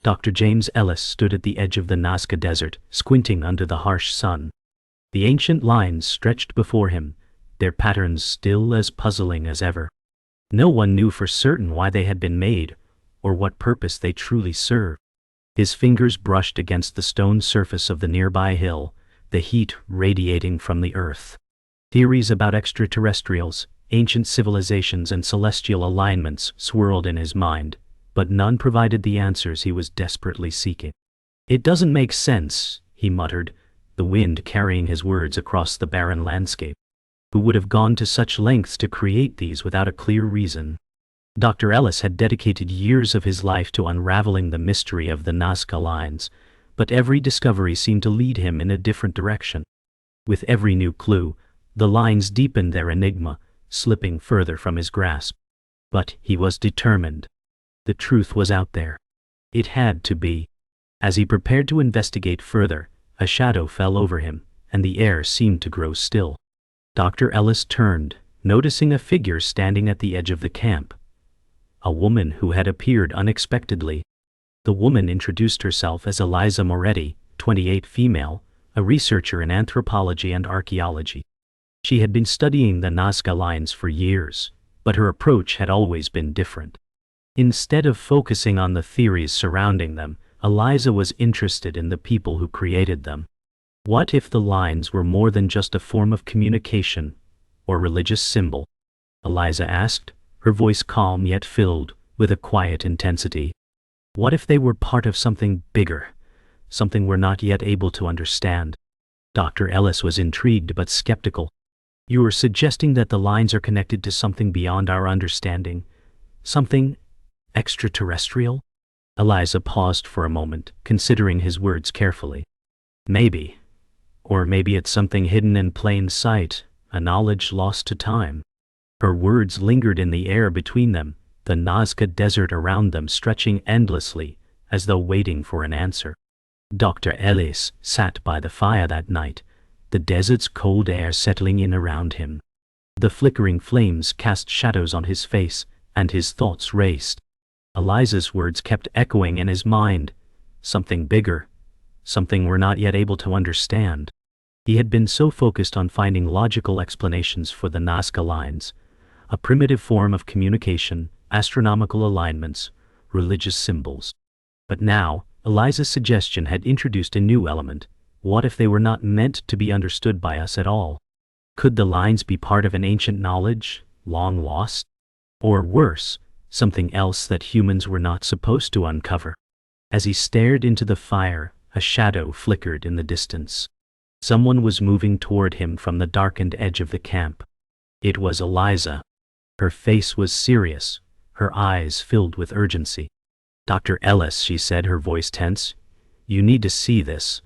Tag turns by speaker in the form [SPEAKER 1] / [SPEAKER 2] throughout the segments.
[SPEAKER 1] Dr. James Ellis stood at the edge of the Nazca Desert, squinting under the harsh sun. The ancient lines stretched before him, their patterns still as puzzling as ever. No one knew for certain why they had been made, or what purpose they truly served. His fingers brushed against the stone surface of the nearby hill, the heat radiating from the earth. Theories about extraterrestrials, ancient civilizations and celestial alignments swirled in his mind, but none provided the answers he was desperately seeking. "It doesn't make sense," he muttered, the wind carrying his words across the barren landscape. Who would have gone to such lengths to create these without a clear reason? Dr. Ellis had dedicated years of his life to unraveling the mystery of the Nazca Lines, but every discovery seemed to lead him in a different direction. With every new clue, the lines deepened their enigma, slipping further from his grasp. But he was determined. The truth was out there. It had to be. As he prepared to investigate further, a shadow fell over him, and the air seemed to grow still. Dr. Ellis turned, noticing a figure standing at the edge of the camp. A woman who had appeared unexpectedly. The woman introduced herself as Eliza Moretti, 28, female, a researcher in anthropology and archaeology. She had been studying the Nazca Lines for years, but her approach had always been different. Instead of focusing on the theories surrounding them, Eliza was interested in the people who created them. What if the lines were more than just a form of communication, or religious symbol? Eliza asked, her voice calm yet filled with a quiet intensity. What if they were part of something bigger, something we're not yet able to understand? Dr. Ellis was intrigued but skeptical. "You are suggesting that the lines are connected to something beyond our understanding? Something extraterrestrial?" Eliza paused for a moment, considering his words carefully. "Maybe. Or maybe it's something hidden in plain sight, a knowledge lost to time." Her words lingered in the air between them, the Nazca Desert around them stretching endlessly, as though waiting for an answer. Dr. Ellis sat by the fire that night, the desert's cold air settling in around him. The flickering flames cast shadows on his face, and his thoughts raced. Eliza's words kept echoing in his mind. Something bigger, something we're not yet able to understand. He had been so focused on finding logical explanations for the Nazca Lines, a primitive form of communication, astronomical alignments, religious symbols. But now, Eliza's suggestion had introduced a new element. What if they were not meant to be understood by us at all? Could the lines be part of an ancient knowledge, long lost? Or worse, something else that humans were not supposed to uncover? As he stared into the fire, a shadow flickered in the distance. Someone was moving toward him from the darkened edge of the camp. It was Eliza. Her face was serious, her eyes filled with urgency. "Dr. Ellis," she said, her voice tense, "you need to see this.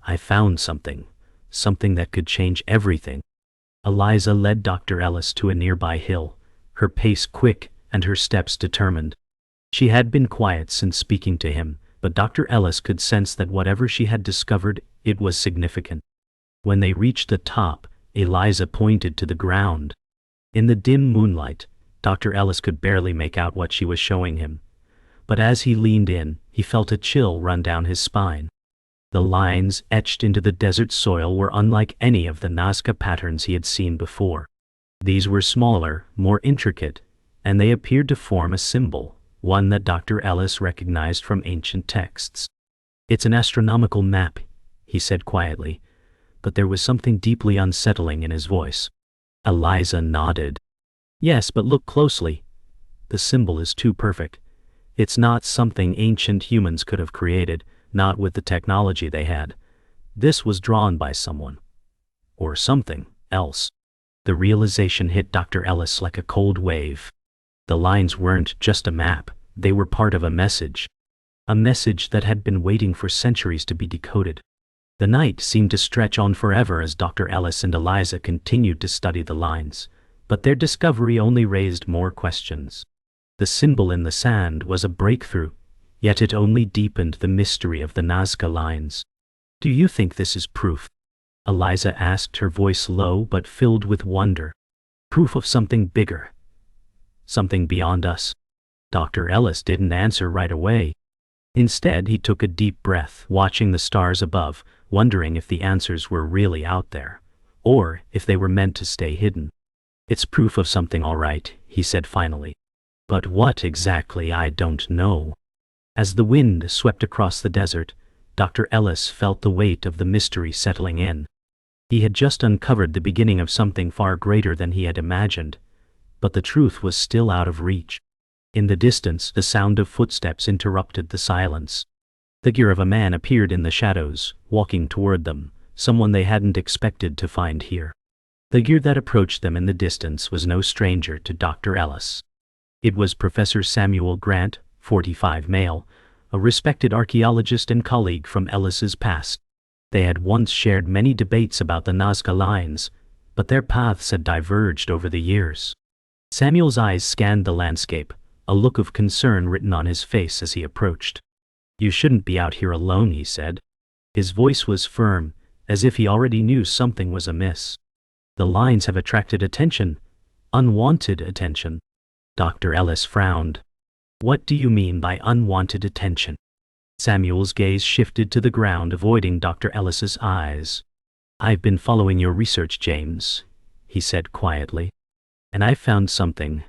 [SPEAKER 1] I found something that could change everything." Eliza led Dr. Ellis to a nearby hill, her pace quick and her steps determined. She had been quiet since speaking to him, but Dr. Ellis could sense that whatever she had discovered, it was significant. When they reached the top, Eliza pointed to the ground. In the dim moonlight, Dr. Ellis could barely make out what she was showing him. But as he leaned in, he felt a chill run down his spine. The lines etched into the desert soil were unlike any of the Nazca patterns he had seen before. These were smaller, more intricate, and they appeared to form a symbol, one that Dr. Ellis recognized from ancient texts. "It's an astronomical map," he said quietly, but there was something deeply unsettling in his voice. Eliza nodded. "Yes, but look closely. The symbol is too perfect. It's not something ancient humans could have created, not with the technology they had. This was drawn by someone. Or something else." The realization hit Dr. Ellis like a cold wave. The lines weren't just a map, they were part of a message. A message that had been waiting for centuries to be decoded. The night seemed to stretch on forever as Dr. Ellis and Eliza continued to study the lines, but their discovery only raised more questions. The symbol in the sand was a breakthrough, yet it only deepened the mystery of the Nazca Lines. "Do you think this is proof?" Eliza asked, her voice low but filled with wonder. "Proof of something bigger? Something beyond us?" Dr. Ellis didn't answer right away. Instead, he took a deep breath, watching the stars above, wondering if the answers were really out there, or if they were meant to stay hidden. "It's proof of something, all right," he said finally. "But what exactly, I don't know." As the wind swept across the desert, Dr. Ellis felt the weight of the mystery settling in. He had just uncovered the beginning of something far greater than he had imagined, but the truth was still out of reach. In the distance, the sound of footsteps interrupted the silence. The figure of a man appeared in the shadows, walking toward them, someone they hadn't expected to find here. The figure that approached them in the distance was no stranger to Dr. Ellis. It was Professor Samuel Grant, 45, male, a respected archaeologist and colleague from Ellis's past. They had once shared many debates about the Nazca Lines, but their paths had diverged over the years. Samuel's eyes scanned the landscape, a look of concern written on his face as he approached. "You shouldn't be out here alone," he said. His voice was firm, as if he already knew something was amiss. "The lines have attracted attention, unwanted attention." Dr. Ellis frowned. "What do you mean by unwanted attention?" Samuel's gaze shifted to the ground, avoiding Dr. Ellis's eyes. "I've been following your research, James," he said quietly. "And I've found something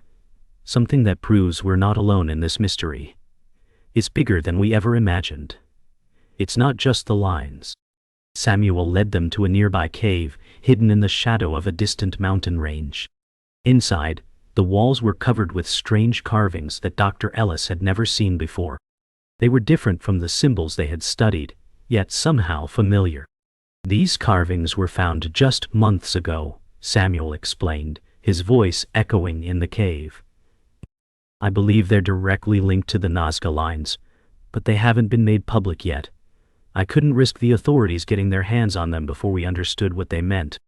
[SPEAKER 1] that proves we're not alone in this mystery. It's bigger than we ever imagined. It's not just the lines." Samuel led them to a nearby cave, hidden in the shadow of a distant mountain range. Inside, the walls were covered with strange carvings that Dr. Ellis had never seen before. They were different from the symbols they had studied, yet somehow familiar. "These carvings were found just months ago," Samuel explained, his voice echoing in the cave. "I believe they're directly linked to the Nazca Lines, but they haven't been made public yet. I couldn't risk the authorities getting their hands on them before we understood what they meant."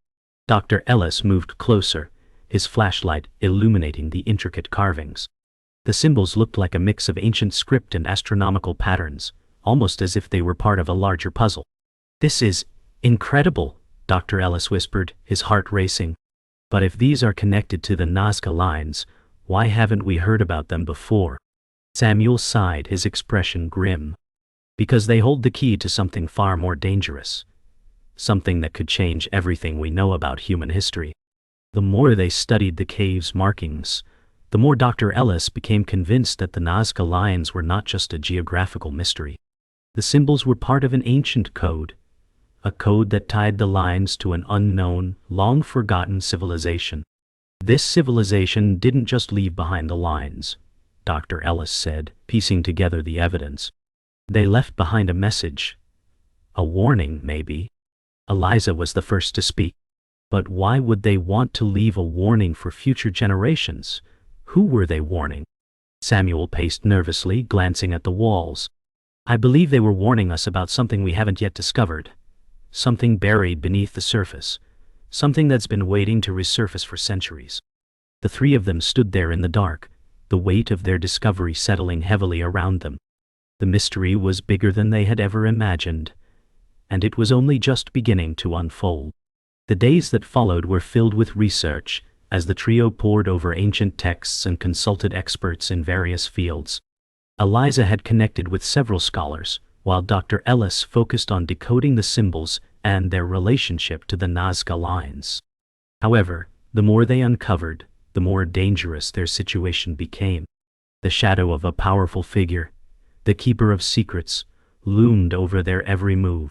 [SPEAKER 1] Dr. Ellis moved closer, his flashlight illuminating the intricate carvings. The symbols looked like a mix of ancient script and astronomical patterns, almost as if they were part of a larger puzzle. "This is incredible," Dr. Ellis whispered, his heart racing. "But if these are connected to the Nazca Lines, why haven't we heard about them before?" Samuel sighed, his expression grim. "Because they hold the key to something far more dangerous. Something that could change everything we know about human history." The more they studied the cave's markings, the more Dr. Ellis became convinced that the Nazca Lines were not just a geographical mystery. The symbols were part of an ancient code, a code that tied the lines to an unknown, long-forgotten civilization. This civilization didn't just leave behind the lines, Dr. Ellis said, piecing together the evidence. They left behind a message. A warning, maybe. Eliza was the first to speak. But why would they want to leave a warning for future generations? Who were they warning? Samuel paced nervously, glancing at the walls. "I believe they were warning us about something we haven't yet discovered. Something buried beneath the surface. Something that's been waiting to resurface for centuries." The three of them stood there in the dark, the weight of their discovery settling heavily around them. The mystery was bigger than they had ever imagined, and it was only just beginning to unfold. The days that followed were filled with research, as the trio pored over ancient texts and consulted experts in various fields. Eliza had connected with several scholars, while Dr. Ellis focused on decoding the symbols and their relationship to the Nazca Lines. However, the more they uncovered, the more dangerous their situation became. The shadow of a powerful figure, the keeper of secrets, loomed over their every move.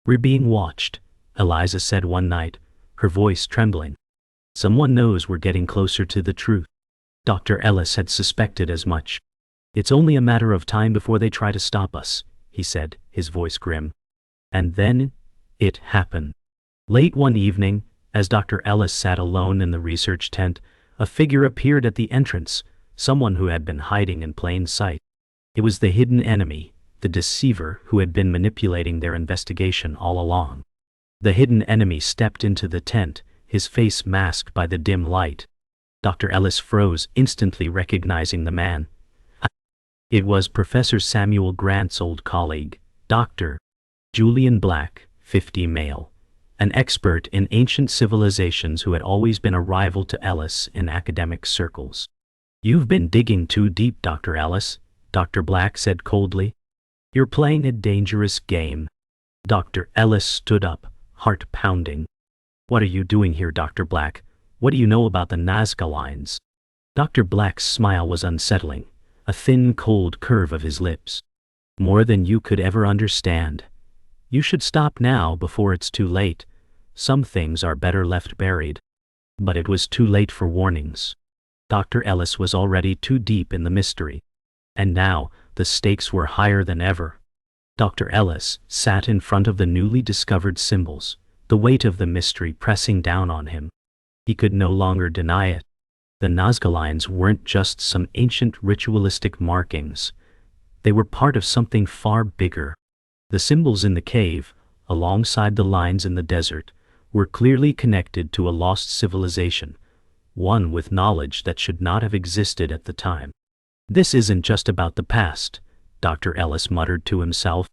[SPEAKER 1] "We're being watched," Eliza said one night, her voice trembling. "Someone knows we're getting closer to the truth." Dr. Ellis had suspected as much. "It's only a matter of time before they try to stop us," he said, his voice grim. And then it happened. Late one evening, as Dr. Ellis sat alone in the research tent, a figure appeared at the entrance, someone who had been hiding in plain sight. It was the hidden enemy, the deceiver who had been manipulating their investigation all along. The hidden enemy stepped into the tent, his face masked by the dim light. Dr. Ellis froze, instantly recognizing the man. It was Professor Samuel Grant's old colleague, Dr. Julian Black, 50, male, an expert in ancient civilizations who had always been a rival to Ellis in academic circles. "You've been digging too deep, Dr. Ellis," Dr. Black said coldly. You're playing a dangerous game. Dr. Ellis stood up, heart pounding. What are you doing here, Dr. Black? What do you know about the Nazca Lines? Dr. Black's smile was unsettling, a thin, cold curve of his lips. More than you could ever understand. You should stop now before it's too late. Some things are better left buried. But it was too late for warnings. Dr. Ellis was already too deep in the mystery. And now, the stakes were higher than ever. Dr. Ellis sat in front of the newly discovered symbols, the weight of the mystery pressing down on him. He could no longer deny it. The Nazca Lines weren't just some ancient ritualistic markings. They were part of something far bigger. The symbols in the cave, alongside the lines in the desert, were clearly connected to a lost civilization, one with knowledge that should not have existed at the time. This isn't just about the past, Dr. Ellis muttered to himself.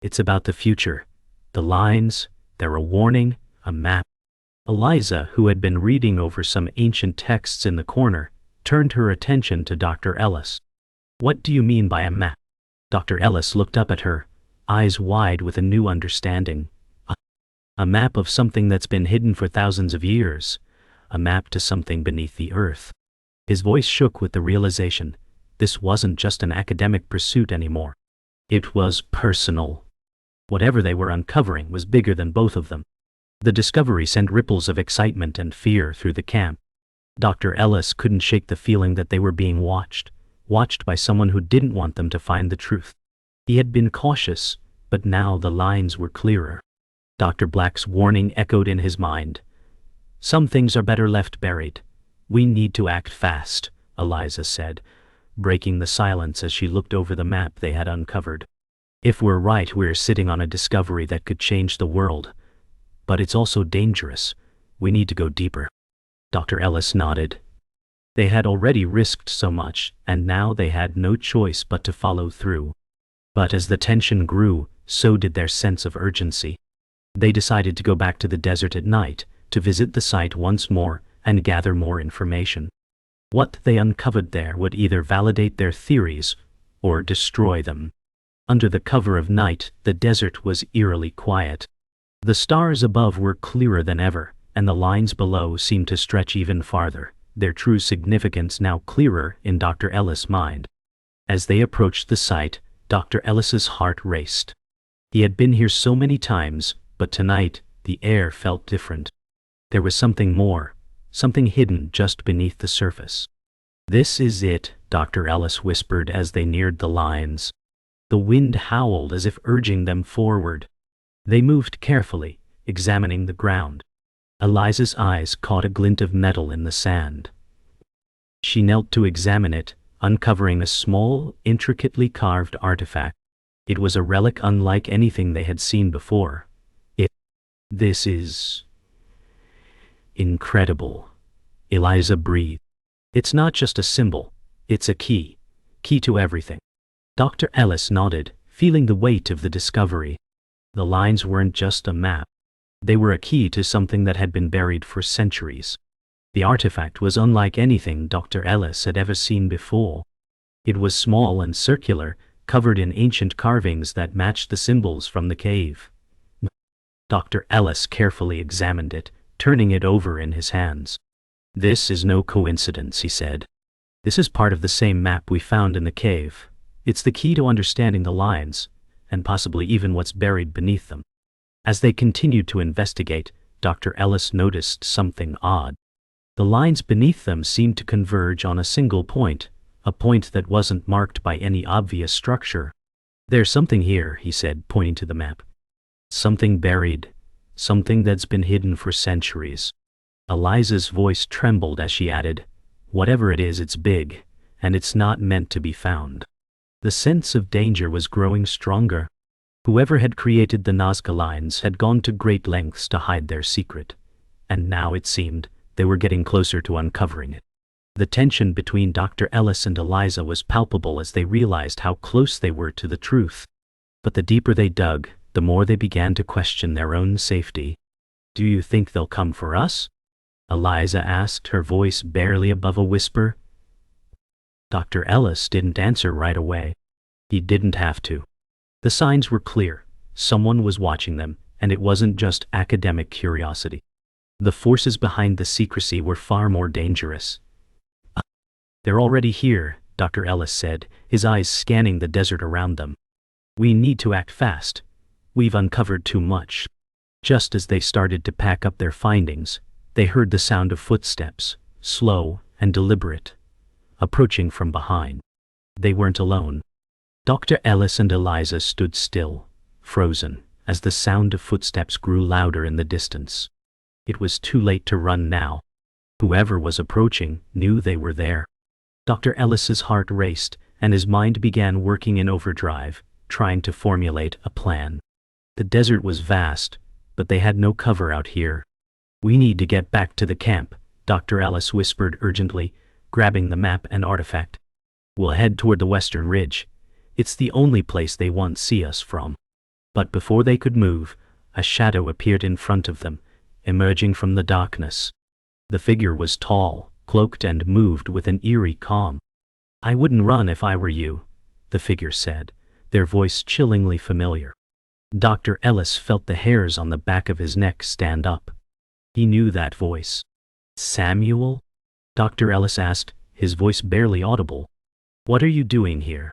[SPEAKER 1] It's about the future. The lines, they're a warning, a map. Eliza, who had been reading over some ancient texts in the corner, turned her attention to Dr. Ellis. What do you mean by a map? Dr. Ellis looked up at her, eyes wide with a new understanding. A map of something that's been hidden for thousands of years. A map to something beneath the earth. His voice shook with the realization. This wasn't just an academic pursuit anymore. It was personal. Whatever they were uncovering was bigger than both of them. The discovery sent ripples of excitement and fear through the camp. Dr. Ellis couldn't shake the feeling that they were being watched by someone who didn't want them to find the truth. He had been cautious, but now the lines were clearer. Dr. Black's warning echoed in his mind. Some things are better left buried. We need to act fast, Eliza said, breaking the silence as she looked over the map they had uncovered. If we're right, we're sitting on a discovery that could change the world. But it's also dangerous. We need to go deeper. Dr. Ellis nodded. They had already risked so much, and now they had no choice but to follow through. But as the tension grew, so did their sense of urgency. They decided to go back to the desert at night, to visit the site once more and gather more information. What they uncovered there would either validate their theories or destroy them. Under the cover of night, the desert was eerily quiet. The stars above were clearer than ever, and the lines below seemed to stretch even farther, their true significance now clearer in Dr. Ellis' mind. As they approached the site, Dr. Ellis's heart raced. He had been here so many times, but tonight, the air felt different. There was something more, something hidden just beneath the surface. This is it, Dr. Ellis whispered as they neared the lines. The wind howled as if urging them forward. They moved carefully, examining the ground. Eliza's eyes caught a glint of metal in the sand. She knelt to examine it, uncovering a small, intricately carved artifact. It was a relic unlike anything they had seen before. This is incredible, Eliza breathed. It's not just a symbol, it's a key to everything. Dr. Ellis nodded, feeling the weight of the discovery. The lines weren't just a map. They were a key to something that had been buried for centuries. The artifact was unlike anything Dr. Ellis had ever seen before. It was small and circular, covered in ancient carvings that matched the symbols from the cave. Dr. Ellis carefully examined it, turning it over in his hands. This is no coincidence, he said. This is part of the same map we found in the cave. It's the key to understanding the lines, and possibly even what's buried beneath them. As they continued to investigate, Dr. Ellis noticed something odd. The lines beneath them seemed to converge on a single point, a point that wasn't marked by any obvious structure. There's something here, he said, pointing to the map. Something buried, something that's been hidden for centuries. Eliza's voice trembled as she added, whatever it is, it's big, and it's not meant to be found. The sense of danger was growing stronger. Whoever had created the Nazca Lines had gone to great lengths to hide their secret, and now it seemed they were getting closer to uncovering it. The tension between Dr. Ellis and Eliza was palpable as they realized how close they were to the truth. But the deeper they dug, the more they began to question their own safety. Do you think they'll come for us? Eliza asked, her voice barely above a whisper. Dr. Ellis didn't answer right away. He didn't have to. The signs were clear. Someone was watching them, and it wasn't just academic curiosity. The forces behind the secrecy were far more dangerous. "They're already here," Dr. Ellis said, his eyes scanning the desert around them. "We need to act fast. We've uncovered too much." Just as they started to pack up their findings, they heard the sound of footsteps, slow and deliberate, approaching from behind. They weren't alone. Dr. Ellis and Eliza stood still, frozen, as the sound of footsteps grew louder in the distance. It was too late to run now. Whoever was approaching knew they were there. Dr. Ellis's heart raced, and his mind began working in overdrive, trying to formulate a plan. The desert was vast, but they had no cover out here. "We need to get back to the camp," Dr. Ellis whispered urgently, grabbing the map and artifact. "We'll head toward the western ridge. It's the only place they won't see us from." But before they could move, a shadow appeared in front of them, emerging from the darkness. The figure was tall, cloaked, and moved with an eerie calm. "I wouldn't run if I were you," the figure said, their voice chillingly familiar. Dr. Ellis felt the hairs on the back of his neck stand up. He knew that voice. "Samuel?" Dr. Ellis asked, his voice barely audible. "What are you doing here?"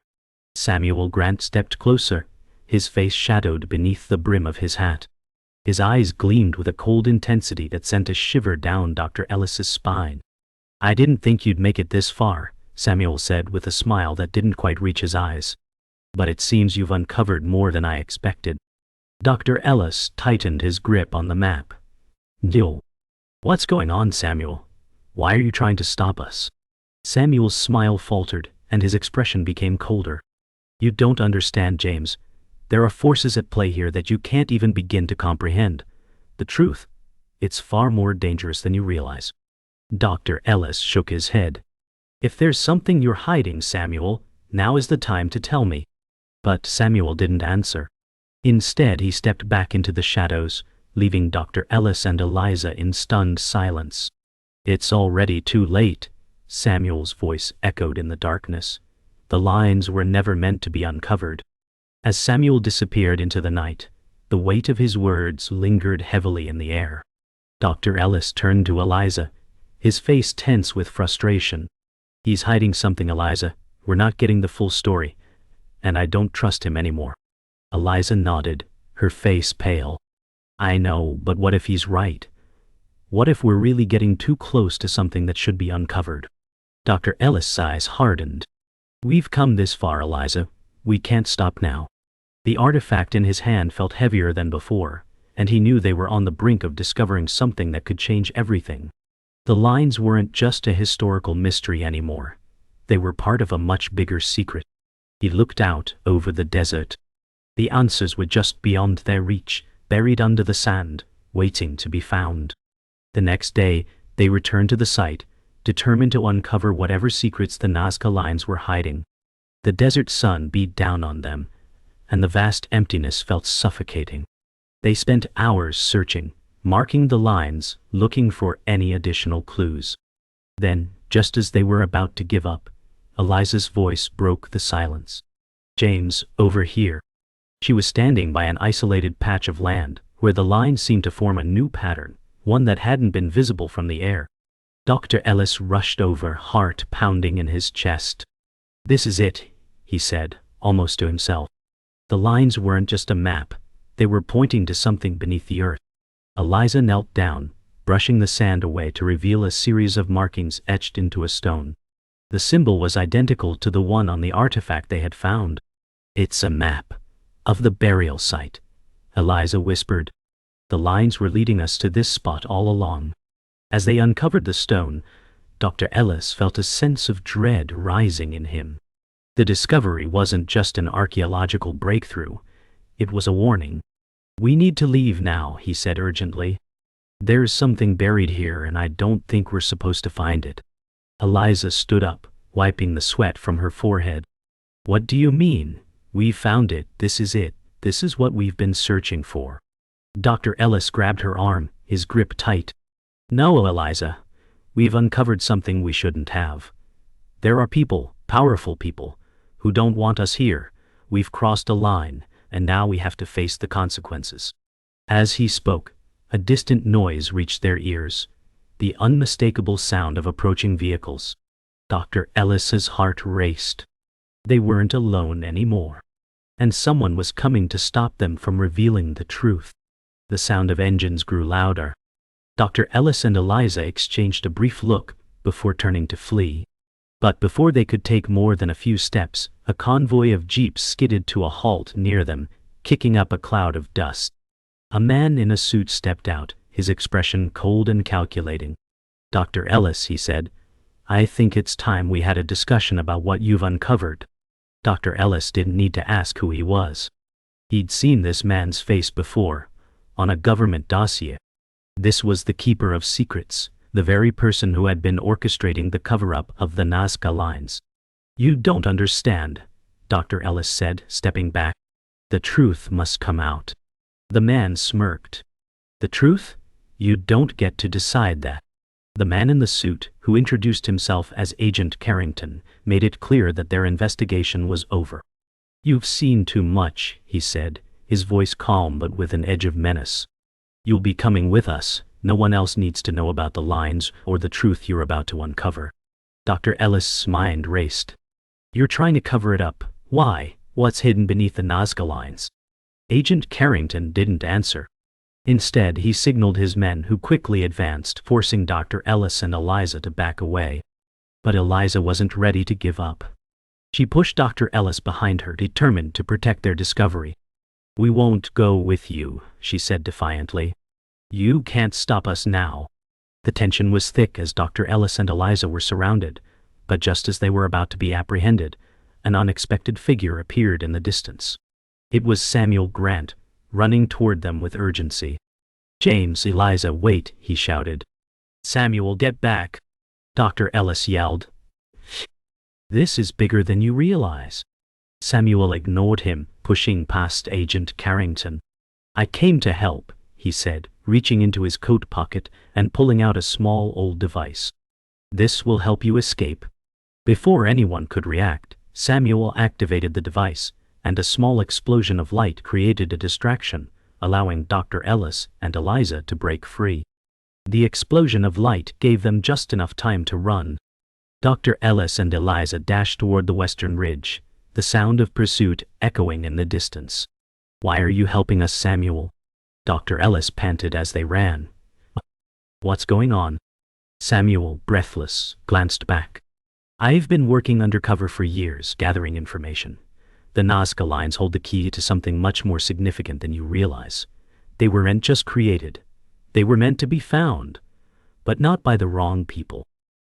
[SPEAKER 1] Samuel Grant stepped closer, his face shadowed beneath the brim of his hat. His eyes gleamed with a cold intensity that sent a shiver down Dr. Ellis's spine. "I didn't think you'd make it this far," Samuel said with a smile that didn't quite reach his eyes. "But it seems you've uncovered more than I expected." Dr. Ellis tightened his grip on the map. "Yo. What's going on, Samuel? Why are you trying to stop us?" Samuel's smile faltered, and his expression became colder. "You don't understand, James. There are forces at play here that you can't even begin to comprehend. The truth, it's far more dangerous than you realize." Dr. Ellis shook his head. "If there's something you're hiding, Samuel, now is the time to tell me." But Samuel didn't answer. Instead, he stepped back into the shadows, leaving Dr. Ellis and Eliza in stunned silence. "It's already too late," Samuel's voice echoed in the darkness. "The lines were never meant to be uncovered." As Samuel disappeared into the night, the weight of his words lingered heavily in the air. Dr. Ellis turned to Eliza, his face tense with frustration. "He's hiding something, Eliza. We're not getting the full story, and I don't trust him anymore." Eliza nodded, her face pale. "I know, but what if he's right? What if we're really getting too close to something that should be uncovered?" Dr. Ellis' eyes hardened. "We've come this far, Eliza. We can't stop now." The artifact in his hand felt heavier than before, and he knew they were on the brink of discovering something that could change everything. The lines weren't just a historical mystery anymore. They were part of a much bigger secret. He looked out over the desert. The answers were just beyond their reach, buried under the sand, waiting to be found. The next day, they returned to the site, determined to uncover whatever secrets the Nazca Lines were hiding. The desert sun beat down on them, and the vast emptiness felt suffocating. They spent hours searching, marking the lines, looking for any additional clues. Then, just as they were about to give up, Eliza's voice broke the silence. "James, over here." She was standing by an isolated patch of land, where the lines seemed to form a new pattern, one that hadn't been visible from the air. Dr. Ellis rushed over, heart pounding in his chest. "This is it," he said, almost to himself. The lines weren't just a map, they were pointing to something beneath the earth. Eliza knelt down, brushing the sand away to reveal a series of markings etched into a stone. The symbol was identical to the one on the artifact they had found. "It's a map of the burial site," Eliza whispered. "The lines were leading us to this spot all along." As they uncovered the stone, Dr. Ellis felt a sense of dread rising in him. The discovery wasn't just an archaeological breakthrough, it was a warning. "We need to leave now," he said urgently. "There's something buried here and I don't think we're supposed to find it." Eliza stood up, wiping the sweat from her forehead. "What do you mean? We found it, this is it, this is what we've been searching for." Dr. Ellis grabbed her arm, his grip tight. "No, Eliza, we've uncovered something we shouldn't have. There are people, powerful people, who don't want us here. We've crossed a line, and now we have to face the consequences." As he spoke, a distant noise reached their ears, the unmistakable sound of approaching vehicles. Dr. Ellis's heart raced. They weren't alone anymore, and someone was coming to stop them from revealing the truth. The sound of engines grew louder. Dr. Ellis and Eliza exchanged a brief look before turning to flee. But before they could take more than a few steps, a convoy of jeeps skidded to a halt near them, kicking up a cloud of dust. A man in a suit stepped out, his expression cold and calculating. "Dr. Ellis," he said, "I think it's time we had a discussion about what you've uncovered." Dr. Ellis didn't need to ask who he was. He'd seen this man's face before, on a government dossier. This was the keeper of secrets, the very person who had been orchestrating the cover-up of the Nazca Lines. "You don't understand," Dr. Ellis said, stepping back. "The truth must come out." The man smirked. "The truth? You don't get to decide that." The man in the suit, who introduced himself as Agent Carrington, made it clear that their investigation was over. "You've seen too much," he said, his voice calm but with an edge of menace. "You'll be coming with us. No one else needs to know about the lines or the truth you're about to uncover." Dr. Ellis' mind raced. "You're trying to cover it up. Why? What's hidden beneath the Nazca Lines?" Agent Carrington didn't answer. Instead, he signaled his men, who quickly advanced, forcing Dr. Ellis and Eliza to back away. But Eliza wasn't ready to give up. She pushed Dr. Ellis behind her, determined to protect their discovery. "We won't go with you," she said defiantly. "You can't stop us now." The tension was thick as Dr. Ellis and Eliza were surrounded, but just as they were about to be apprehended, an unexpected figure appeared in the distance. It was Samuel Grant, running toward them with urgency. "James, Eliza, wait," he shouted. "Samuel, get back," Dr. Ellis yelled. "This is bigger than you realize." Samuel ignored him, pushing past Agent Carrington. "I came to help," he said, reaching into his coat pocket and pulling out a small old device. "This will help you escape." Before anyone could react, Samuel activated the device, and a small explosion of light created a distraction, allowing Dr. Ellis and Eliza to break free. The explosion of light gave them just enough time to run. Dr. Ellis and Eliza dashed toward the western ridge, the sound of pursuit echoing in the distance. "Why are you helping us, Samuel?" Dr. Ellis panted as they ran. "What's going on?" Samuel, breathless, glanced back. "I've been working undercover for years, gathering information. The Nazca Lines hold the key to something much more significant than you realize. They weren't just created. They were meant to be found, but not by the wrong people."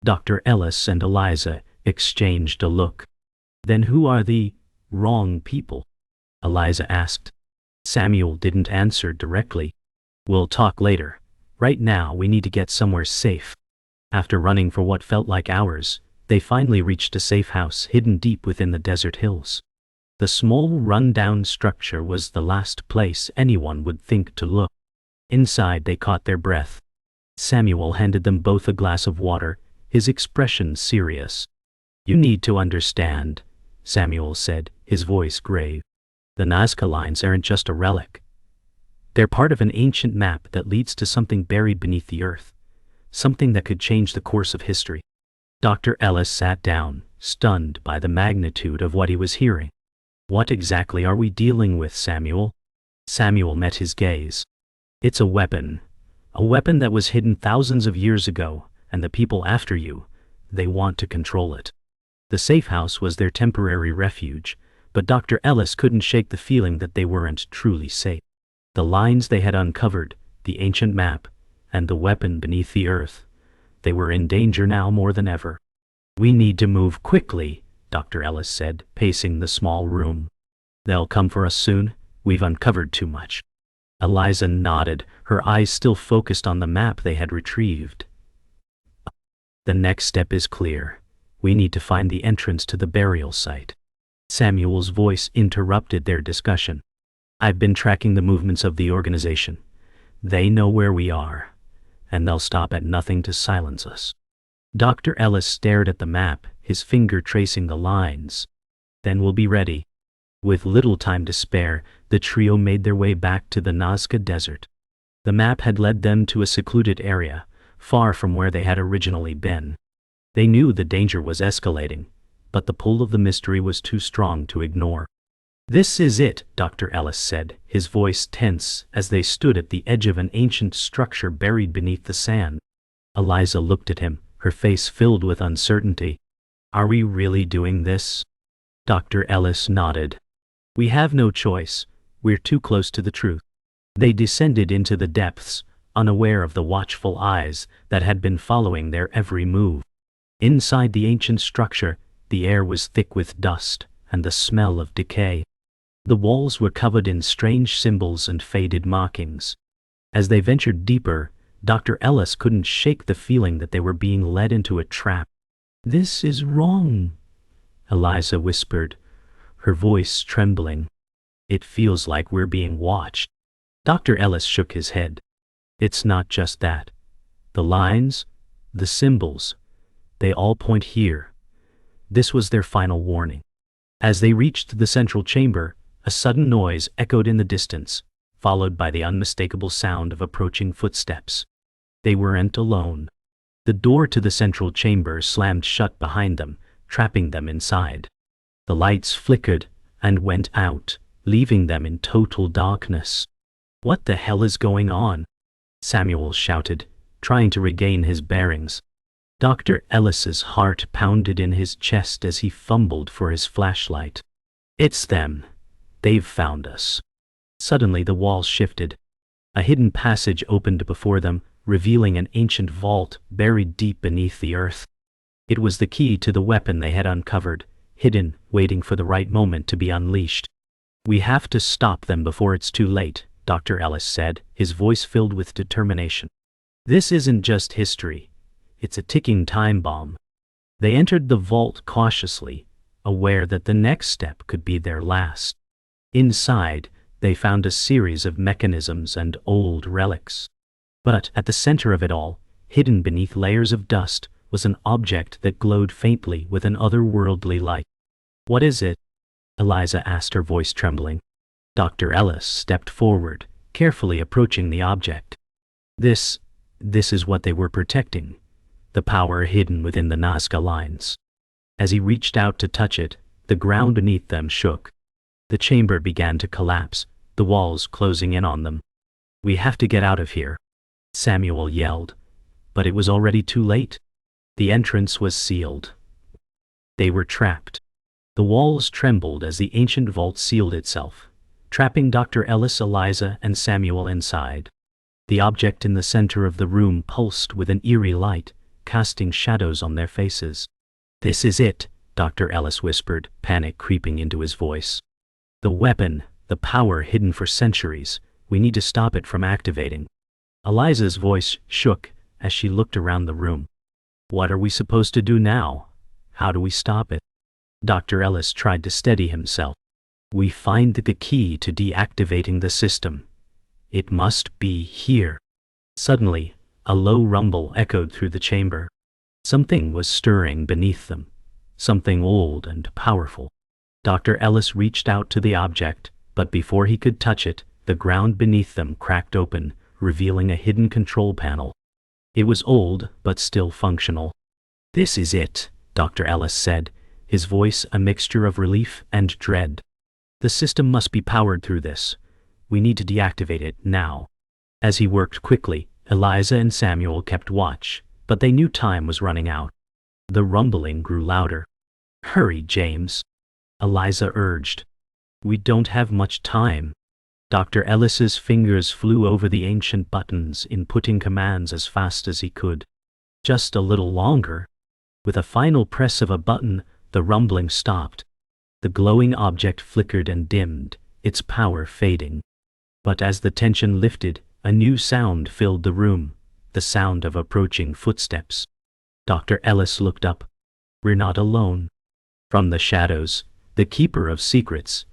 [SPEAKER 1] Dr. Ellis and Eliza exchanged a look. "Then who are the wrong people?" Eliza asked. Samuel didn't answer directly. "We'll talk later. Right now we need to get somewhere safe." After running for what felt like hours, they finally reached a safe house hidden deep within the desert hills. The small, run-down structure was the last place anyone would think to look. Inside, they caught their breath. Samuel handed them both a glass of water, his expression serious. "You need to understand," Samuel said, his voice grave. "The Nazca Lines aren't just a relic. They're part of an ancient map that leads to something buried beneath the earth, something that could change the course of history." Dr. Ellis sat down, stunned by the magnitude of what he was hearing. "What exactly are we dealing with, Samuel?" Samuel met his gaze. "It's a weapon that was hidden thousands of years ago, and the people after you, they want to control it." The safe house was their temporary refuge, but Dr. Ellis couldn't shake the feeling that they weren't truly safe. The lines they had uncovered, the ancient map, and the weapon beneath the earth, they were in danger now more than ever. "We need to move quickly," Dr. Ellis said, pacing the small room. "They'll come for us soon. We've uncovered too much." Eliza nodded, her eyes still focused on the map they had retrieved. "The next step is clear. We need to find the entrance to the burial site." Samuel's voice interrupted their discussion. "I've been tracking the movements of the organization. They know where we are, and they'll stop at nothing to silence us." Dr. Ellis stared at the map, his finger tracing the lines. "Then we'll be ready." With little time to spare, the the trio made their way back to the Nazca Desert. The map had led them to a secluded area, far from where they had originally been. They knew the danger was escalating, but the pull of the mystery was too strong to ignore. "This is it," Dr. Ellis said, his voice tense as they stood at the edge of an ancient structure buried beneath the sand. Eliza looked at him, her face filled with uncertainty. "Are we really doing this?" Dr. Ellis nodded. "We have no choice. We're too close to the truth." They descended into the depths, unaware of the watchful eyes that had been following their every move. Inside the ancient structure, the air was thick with dust and the smell of decay. The walls were covered in strange symbols and faded markings. As they ventured deeper, Dr. Ellis couldn't shake the feeling that they were being led into a trap. "This is wrong," Eliza whispered, her voice trembling. "It feels like we're being watched." Dr. Ellis shook his head. "It's not just that. The lines, the symbols, they all point here." This was their final warning. As they reached the central chamber, a sudden noise echoed in the distance, followed by the unmistakable sound of approaching footsteps. They weren't alone. The door to the central chamber slammed shut behind them, trapping them inside. The lights flickered and went out, leaving them in total darkness. "What the hell is going on?" Samuel shouted, trying to regain his bearings. Dr. Ellis's heart pounded in his chest as he fumbled for his flashlight. "It's them. They've found us." Suddenly the walls shifted. A hidden passage opened before them, revealing an ancient vault buried deep beneath the earth. It was the key to the weapon they had uncovered, hidden, waiting for the right moment to be unleashed. "We have to stop them before it's too late," Dr. Ellis said, his voice filled with determination. "This isn't just history. It's a ticking time bomb." They entered the vault cautiously, aware that the next step could be their last. Inside, they found a series of mechanisms and old relics. But at the center of it all, hidden beneath layers of dust, was an object that glowed faintly with an otherworldly light. "What is it?" Eliza asked, her voice trembling. Dr. Ellis stepped forward, carefully approaching the object. This is what they were protecting, the power hidden within the Nazca Lines. As he reached out to touch it, the ground beneath them shook. The chamber began to collapse, the walls closing in on them. "We have to get out of here," Samuel yelled, but it was already too late. The entrance was sealed. They were trapped. The walls trembled as the ancient vault sealed itself, trapping Dr. Ellis, Eliza, and Samuel inside. The object in the center of the room pulsed with an eerie light, casting shadows on their faces. "This is it," Dr. Ellis whispered, panic creeping into his voice. "The weapon, the power hidden for centuries. We need to stop it from activating." Eliza's voice shook as she looked around the room. "What are we supposed to do now? How do we stop it?" Dr. Ellis tried to steady himself. "We find the key to deactivating the system. It must be here." Suddenly, a low rumble echoed through the chamber. Something was stirring beneath them, something old and powerful. Dr. Ellis reached out to the object, but before he could touch it, the ground beneath them cracked open, revealing a hidden control panel. It was old, but still functional. "This is it," Dr. Ellis said, his voice a mixture of relief and dread. "The system must be powered through this. We need to deactivate it now." As he worked quickly, Eliza and Samuel kept watch, but they knew time was running out. The rumbling grew louder. "Hurry, James," Eliza urged. "We don't have much time." Dr. Ellis's fingers flew over the ancient buttons, inputting commands as fast as he could. Just a little longer. With a final press of a button, the rumbling stopped. The glowing object flickered and dimmed, its power fading. But as the tension lifted, a new sound filled the room, the sound of approaching footsteps. Dr. Ellis looked up. "We're not alone." From the shadows, the keeper of secrets,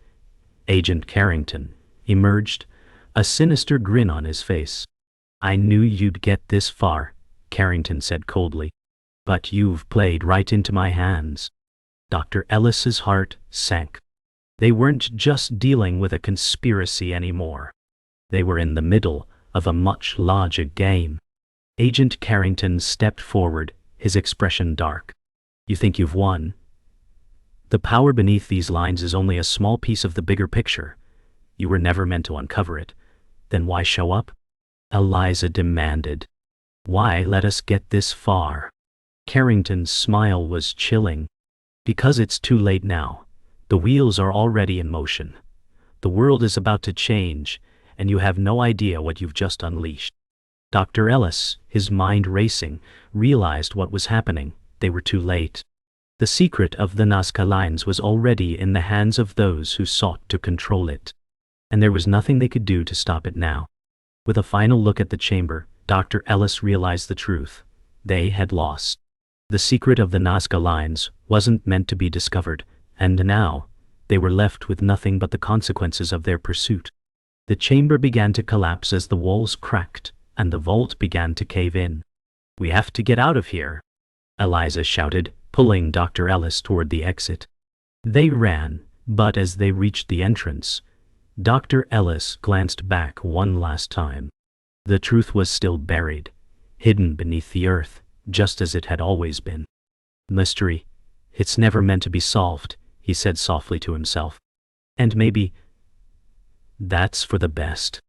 [SPEAKER 1] Agent Carrington, emerged, a sinister grin on his face. "I knew you'd get this far," Carrington said coldly. "But you've played right into my hands." Dr. Ellis's heart sank. They weren't just dealing with a conspiracy anymore. They were in the middle of a much larger game. Agent Carrington stepped forward, his expression dark. You think you've won? The power beneath these lines is only a small piece of the bigger picture. You were never meant to uncover it. Then why show up? Eliza demanded. Why let us get this far? Carrington's smile was chilling. Because it's too late now. The wheels are already in motion. The world is about to change, and you have no idea what you've just unleashed. Dr. Ellis, his mind racing, realized what was happening. They were too late. The secret of the Nazca Lines was already in the hands of those who sought to control it. And there was nothing they could do to stop it now. With a final look at the chamber, Dr. Ellis realized the truth. They had lost. The secret of the Nazca Lines wasn't meant to be discovered, and now, they were left with nothing but the consequences of their pursuit. The chamber began to collapse as the walls cracked, and the vault began to cave in. We have to get out of here, Eliza shouted, pulling Dr. Ellis toward the exit. They ran, but as they reached the entrance, Dr. Ellis glanced back one last time. The truth was still buried, hidden beneath the earth, just as it had always been. Mystery. It's never meant to be solved, he said softly to himself. And maybe that's for the best.